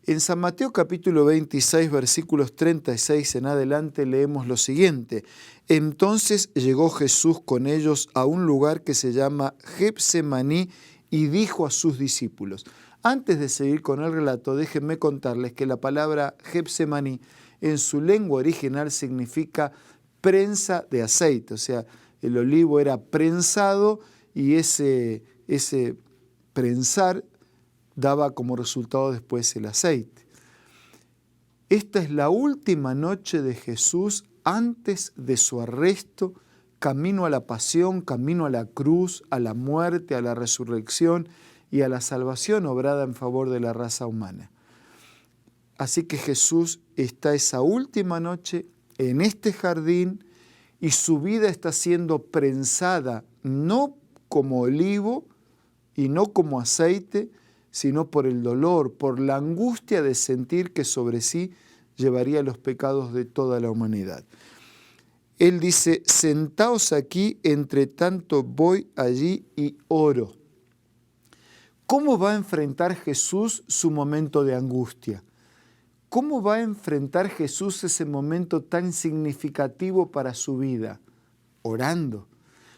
En San Mateo capítulo 26, versículos 36 en adelante, leemos lo siguiente. Entonces llegó Jesús con ellos a un lugar que se llama Getsemaní y dijo a sus discípulos. Antes de seguir con el relato, déjenme contarles que la palabra Getsemaní en su lengua original significa prensa de aceite, o sea, el olivo era prensado y ese prensar daba como resultado después el aceite. Esta es la última noche de Jesús antes de su arresto, camino a la pasión, camino a la cruz, a la muerte, a la resurrección y a la salvación obrada en favor de la raza humana. Así que Jesús está esa última noche en este jardín y su vida está siendo prensada no como olivo y no como aceite, sino por el dolor, por la angustia de sentir que sobre sí llevaría los pecados de toda la humanidad. Él dice, sentaos aquí, entre tanto voy allí y oro. ¿Cómo va a enfrentar Jesús su momento de angustia? ¿Cómo va a enfrentar Jesús ese momento tan significativo para su vida? Orando.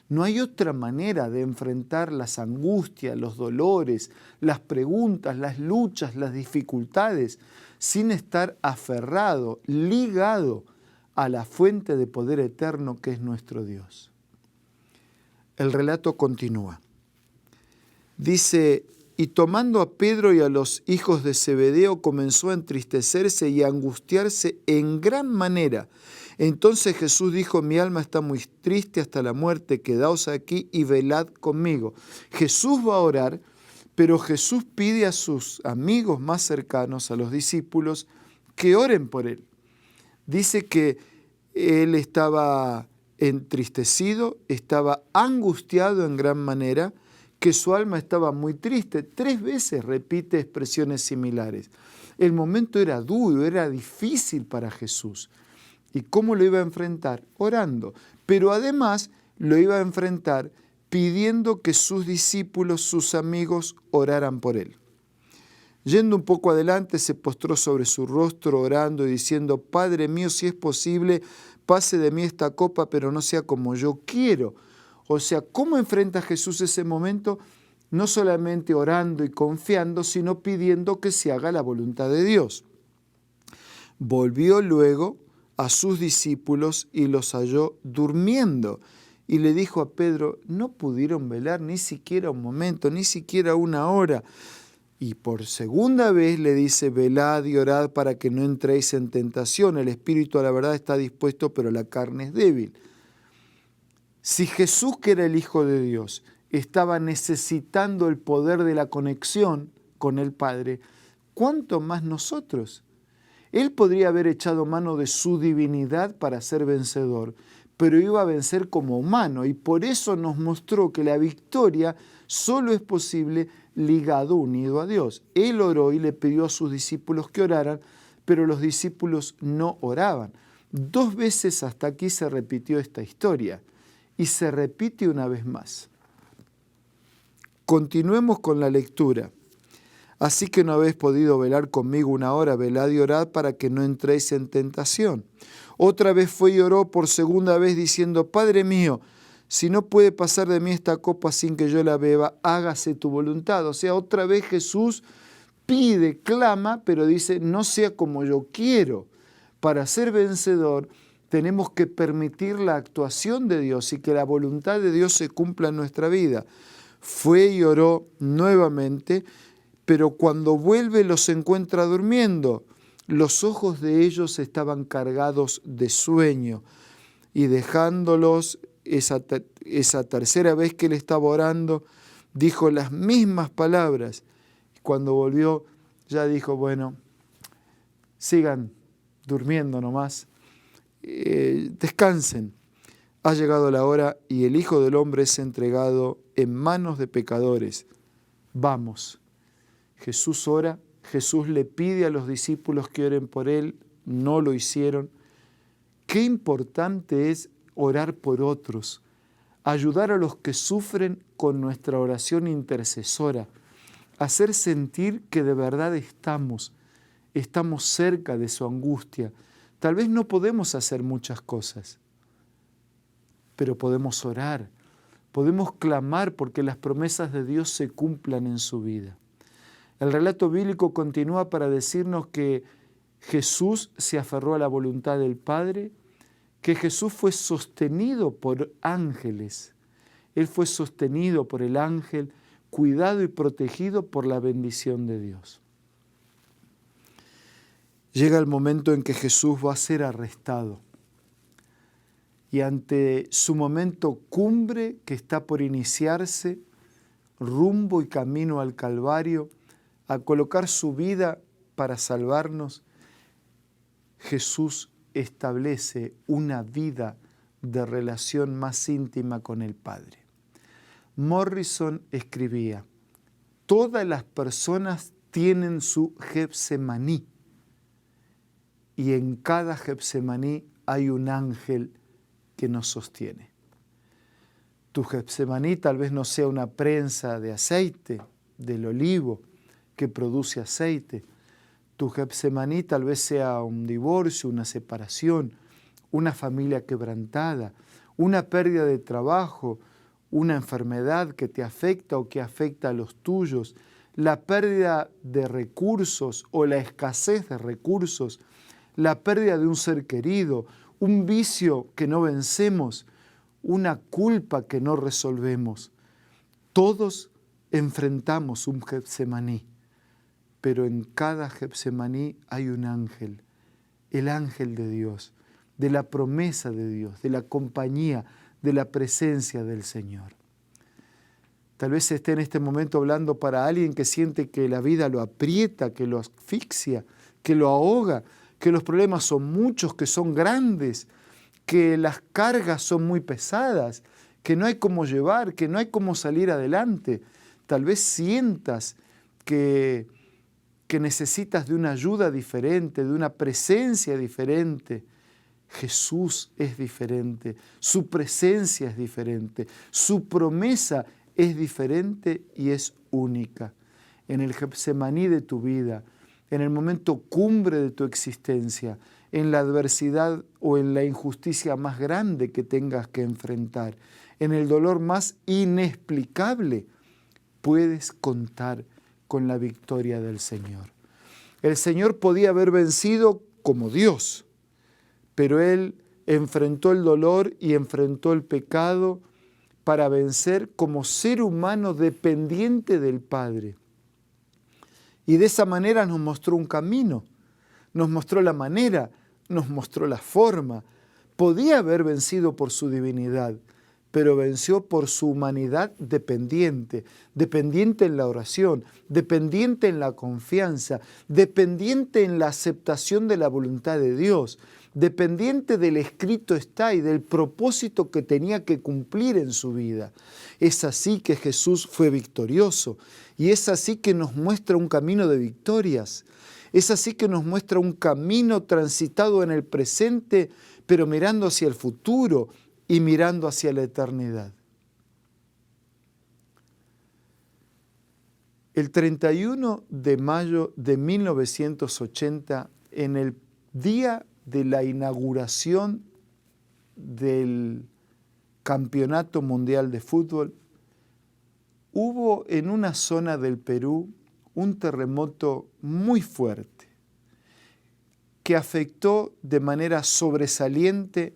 No hay otra manera de enfrentar las angustias, los dolores, las preguntas, las luchas, las dificultades, sin estar aferrado, ligado a la fuente de poder eterno que es nuestro Dios. El relato continúa. Dice, y tomando a Pedro y a los hijos de Zebedeo comenzó a entristecerse y a angustiarse en gran manera. Entonces Jesús dijo, mi alma está muy triste hasta la muerte, quedaos aquí y velad conmigo. Jesús va a orar, pero Jesús pide a sus amigos más cercanos, a los discípulos, que oren por él. Dice que él estaba entristecido, estaba angustiado en gran manera, que su alma estaba muy triste. 3 veces repite expresiones similares. El momento era duro, era difícil para Jesús. ¿Y cómo lo iba a enfrentar? Orando. Pero además lo iba a enfrentar pidiendo que sus discípulos, sus amigos, oraran por él. Yendo un poco adelante, se postró sobre su rostro orando y diciendo, Padre mío, si es posible, pase de mí esta copa, pero no sea como yo quiero. O sea, ¿cómo enfrenta Jesús ese momento? No solamente orando y confiando, sino pidiendo que se haga la voluntad de Dios. Volvió luego a sus discípulos y los halló durmiendo. Y le dijo a Pedro, no pudieron velar ni siquiera un momento, ni siquiera una hora. Y por segunda vez le dice, velad y orad para que no entréis en tentación. El espíritu a la verdad está dispuesto, pero la carne es débil. Si Jesús, que era el Hijo de Dios, estaba necesitando el poder de la conexión con el Padre, ¿cuánto más nosotros? Él podría haber echado mano de su divinidad para ser vencedor, pero iba a vencer como humano y por eso nos mostró que la victoria solo es posible ligado, unido a Dios. Él oró y le pidió a sus discípulos que oraran, pero los discípulos no oraban. 2 veces hasta aquí se repitió esta historia. Y se repite una vez más. Continuemos con la lectura. Así que no habéis podido velar conmigo una hora, velad y orad para que no entréis en tentación. Otra vez fue y oró por segunda vez diciendo, Padre mío, si no puede pasar de mí esta copa sin que yo la beba, hágase tu voluntad. O sea, otra vez Jesús pide, clama, pero dice, no sea como yo quiero. Para ser vencedor, tenemos que permitir la actuación de Dios y que la voluntad de Dios se cumpla en nuestra vida. Fue y oró nuevamente, pero cuando vuelve los encuentra durmiendo. Los ojos de ellos estaban cargados de sueño y dejándolos esa tercera vez que él estaba orando, dijo las mismas palabras. Cuando volvió ya dijo, bueno, sigan durmiendo nomás. Descansen, ha llegado la hora y el Hijo del Hombre es entregado en manos de pecadores. Vamos. Jesús ora, Jesús le pide a los discípulos que oren por él, no lo hicieron. Qué importante es orar por otros, ayudar a los que sufren con nuestra oración intercesora, hacer sentir que de verdad estamos, estamos cerca de su angustia. Tal vez no podemos hacer muchas cosas, pero podemos orar, podemos clamar porque las promesas de Dios se cumplan en su vida. El relato bíblico continúa para decirnos que Jesús se aferró a la voluntad del Padre, que Jesús fue sostenido por ángeles. Él fue sostenido por el ángel, cuidado y protegido por la bendición de Dios. Llega el momento en que Jesús va a ser arrestado. Y ante su momento cumbre que está por iniciarse, rumbo y camino al Calvario, a colocar su vida para salvarnos, Jesús establece una vida de relación más íntima con el Padre. Morrison escribía: todas las personas tienen su Getsemaní y en cada Getsemaní hay un ángel que nos sostiene. Tu Getsemaní tal vez no sea una prensa de aceite, del olivo que produce aceite. Tu Getsemaní tal vez sea un divorcio, una separación, una familia quebrantada, una pérdida de trabajo, una enfermedad que te afecta o que afecta a los tuyos, la pérdida de recursos o la escasez de recursos, la pérdida de un ser querido, un vicio que no vencemos, una culpa que no resolvemos. Todos enfrentamos un Getsemaní, pero en cada Getsemaní hay un ángel, el ángel de Dios, de la promesa de Dios, de la compañía, de la presencia del Señor. Tal vez esté en este momento hablando para alguien que siente que la vida lo aprieta, que lo asfixia, que lo ahoga, que los problemas son muchos, que son grandes, que las cargas son muy pesadas, que no hay cómo llevar, que no hay cómo salir adelante. Tal vez sientas que necesitas de una ayuda diferente, de una presencia diferente. Jesús es diferente, su presencia es diferente, su promesa es diferente y es única. En el Getsemaní de tu vida, en el momento cumbre de tu existencia, en la adversidad o en la injusticia más grande que tengas que enfrentar, en el dolor más inexplicable, puedes contar con la victoria del Señor. El Señor podía haber vencido como Dios, pero Él enfrentó el dolor y enfrentó el pecado para vencer como ser humano dependiente del Padre. Y de esa manera nos mostró un camino, nos mostró la manera, nos mostró la forma. Podía haber vencido por su divinidad, pero venció por su humanidad dependiente, dependiente en la oración, dependiente en la confianza, dependiente en la aceptación de la voluntad de Dios, dependiente del escrito está y del propósito que tenía que cumplir en su vida. Es así que Jesús fue victorioso y es así que nos muestra un camino de victorias. Es así que nos muestra un camino transitado en el presente, pero mirando hacia el futuro y mirando hacia la eternidad. El 31 de mayo de 1980, en el día de la inauguración del Campeonato Mundial de Fútbol, hubo en una zona del Perú un terremoto muy fuerte que afectó de manera sobresaliente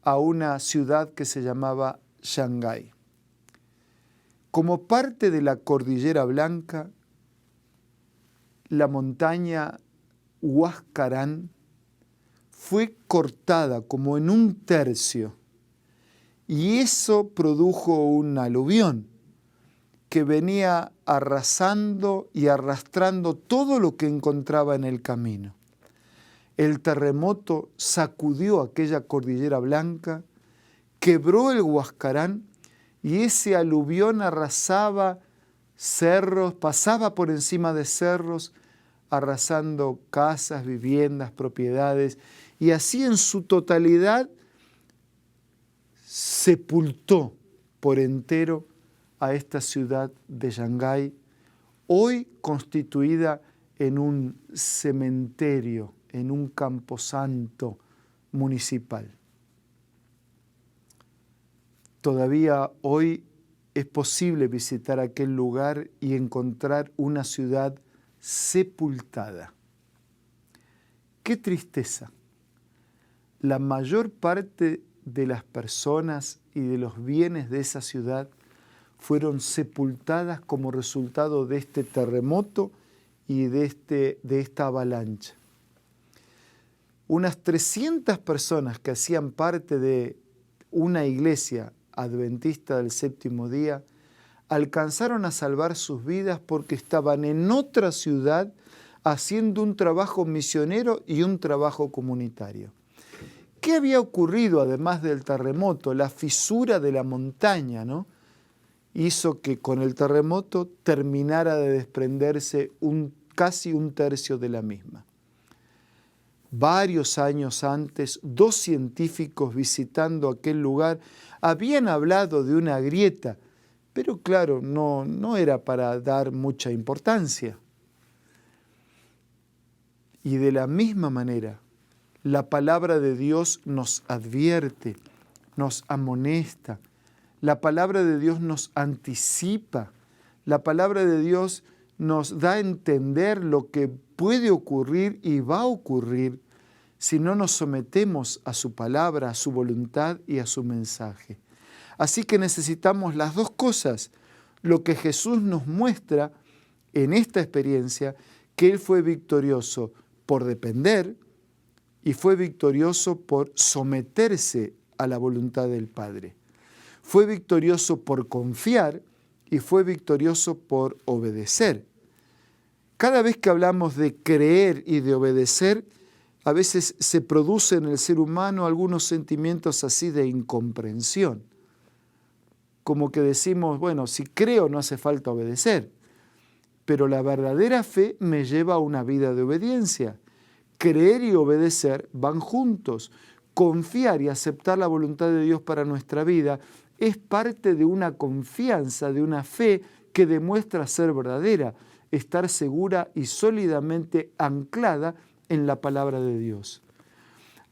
a una ciudad que se llamaba Shanghái. Como parte de la Cordillera Blanca, la montaña Huascarán fue cortada como en un tercio y eso produjo un aluvión que venía arrasando y arrastrando todo lo que encontraba en el camino. El terremoto sacudió aquella Cordillera Blanca, quebró el Huascarán y ese aluvión arrasaba cerros, pasaba por encima de cerros, arrasando casas, viviendas, propiedades, y así en su totalidad sepultó por entero a esta ciudad de Shanghái, hoy constituida en un cementerio, en un camposanto municipal. Todavía hoy es posible visitar aquel lugar y encontrar una ciudad sepultada. ¡Qué tristeza! La mayor parte de las personas y de los bienes de esa ciudad fueron sepultadas como resultado de este terremoto y de esta avalancha. Unas 300 personas que hacían parte de una iglesia adventista del séptimo día alcanzaron a salvar sus vidas porque estaban en otra ciudad haciendo un trabajo misionero y un trabajo comunitario. ¿Qué había ocurrido además del terremoto? La fisura de la montaña, ¿no?, hizo que con el terremoto terminara de desprenderse casi un tercio de la misma. Varios años antes, 2 científicos visitando aquel lugar habían hablado de una grieta, pero claro, no era para dar mucha importancia. Y de la misma manera, la palabra de Dios nos advierte, nos amonesta, la palabra de Dios nos anticipa, la palabra de Dios nos da a entender lo que puede ocurrir y va a ocurrir si no nos sometemos a su palabra, a su voluntad y a su mensaje. Así que necesitamos las dos cosas, lo que Jesús nos muestra en esta experiencia, que Él fue victorioso por depender y fue victorioso por someterse a la voluntad del Padre. Fue victorioso por confiar y fue victorioso por obedecer. Cada vez que hablamos de creer y de obedecer, a veces se producen en el ser humano algunos sentimientos así de incomprensión. Como que decimos, bueno, si creo no hace falta obedecer, pero la verdadera fe me lleva a una vida de obediencia. Creer y obedecer van juntos. Confiar y aceptar la voluntad de Dios para nuestra vida es parte de una confianza, de una fe que demuestra ser verdadera, estar segura y sólidamente anclada en la palabra de Dios.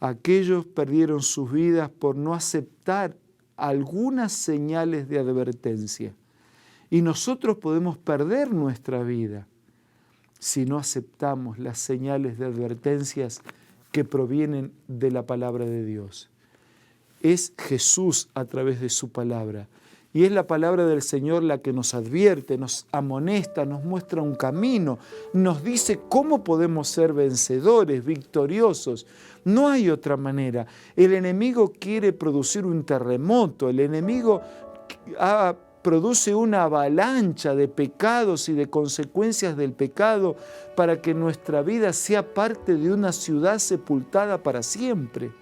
Aquellos perdieron sus vidas por no aceptar algunas señales de advertencia. Y nosotros podemos perder nuestra vida si no aceptamos las señales de advertencias que provienen de la palabra de Dios. Es Jesús a través de su palabra. Y es la palabra del Señor la que nos advierte, nos amonesta, nos muestra un camino, nos dice cómo podemos ser vencedores, victoriosos. No hay otra manera. El enemigo quiere producir un terremoto, el enemigo produce una avalancha de pecados y de consecuencias del pecado para que nuestra vida sea parte de una ciudad sepultada para siempre.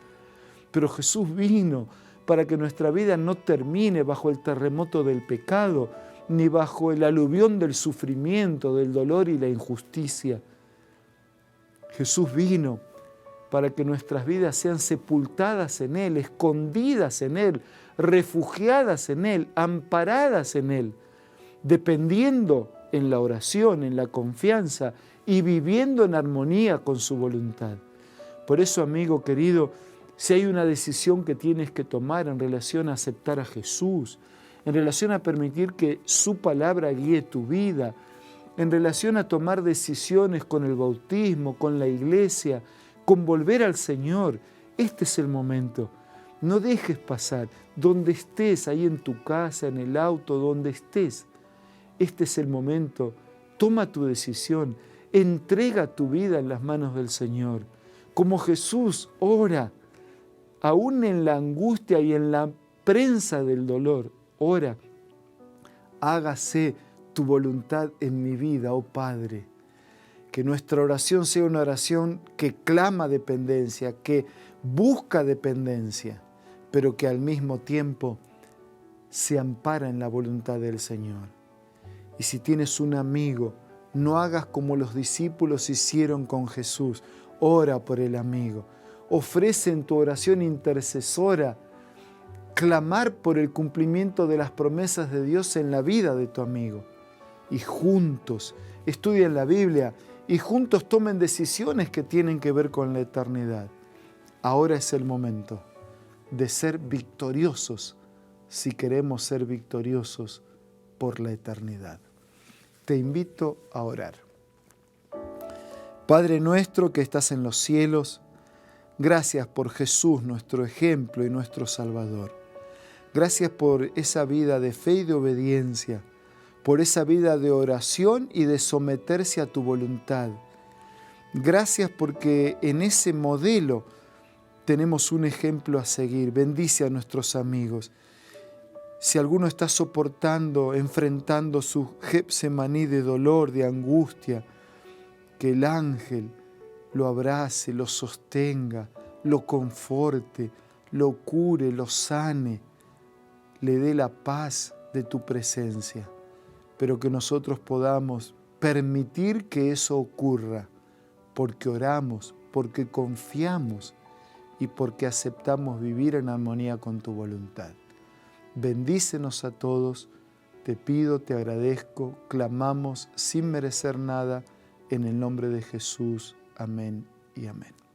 Pero Jesús vino para que nuestra vida no termine bajo el terremoto del pecado, ni bajo el aluvión del sufrimiento, del dolor y la injusticia. Jesús vino para que nuestras vidas sean sepultadas en Él, escondidas en Él, refugiadas en Él, amparadas en Él, dependiendo en la oración, en la confianza y viviendo en armonía con su voluntad. Por eso, amigo querido, si hay una decisión que tienes que tomar en relación a aceptar a Jesús, en relación a permitir que su palabra guíe tu vida, en relación a tomar decisiones con el bautismo, con la iglesia, con volver al Señor, este es el momento. No dejes pasar, donde estés, ahí en tu casa, en el auto, donde estés. Este es el momento. Toma tu decisión, entrega tu vida en las manos del Señor. Como Jesús, ora. Aún en la angustia y en la prensa del dolor, ora, hágase tu voluntad en mi vida, oh Padre. Que nuestra oración sea una oración que clama dependencia, que busca dependencia, pero que al mismo tiempo se ampara en la voluntad del Señor. Y si tienes un amigo, no hagas como los discípulos hicieron con Jesús, ora por el amigo. Ofrece en tu oración intercesora clamar por el cumplimiento de las promesas de Dios en la vida de tu amigo. Y juntos estudian la Biblia y juntos tomen decisiones que tienen que ver con la eternidad. Ahora es el momento de ser victoriosos si queremos ser victoriosos por la eternidad. Te invito a orar. Padre nuestro que estás en los cielos, gracias por Jesús, nuestro ejemplo y nuestro Salvador. Gracias por esa vida de fe y de obediencia, por esa vida de oración y de someterse a tu voluntad. Gracias porque en ese modelo tenemos un ejemplo a seguir. Bendice a nuestros amigos. Si alguno está soportando, enfrentando su Getsemaní de dolor, de angustia, que el ángel lo abrace, lo sostenga, lo conforte, lo cure, lo sane, le dé la paz de tu presencia, pero que nosotros podamos permitir que eso ocurra, porque oramos, porque confiamos y porque aceptamos vivir en armonía con tu voluntad. Bendícenos a todos, te pido, te agradezco, clamamos sin merecer nada, en el nombre de Jesús. Amén y amén.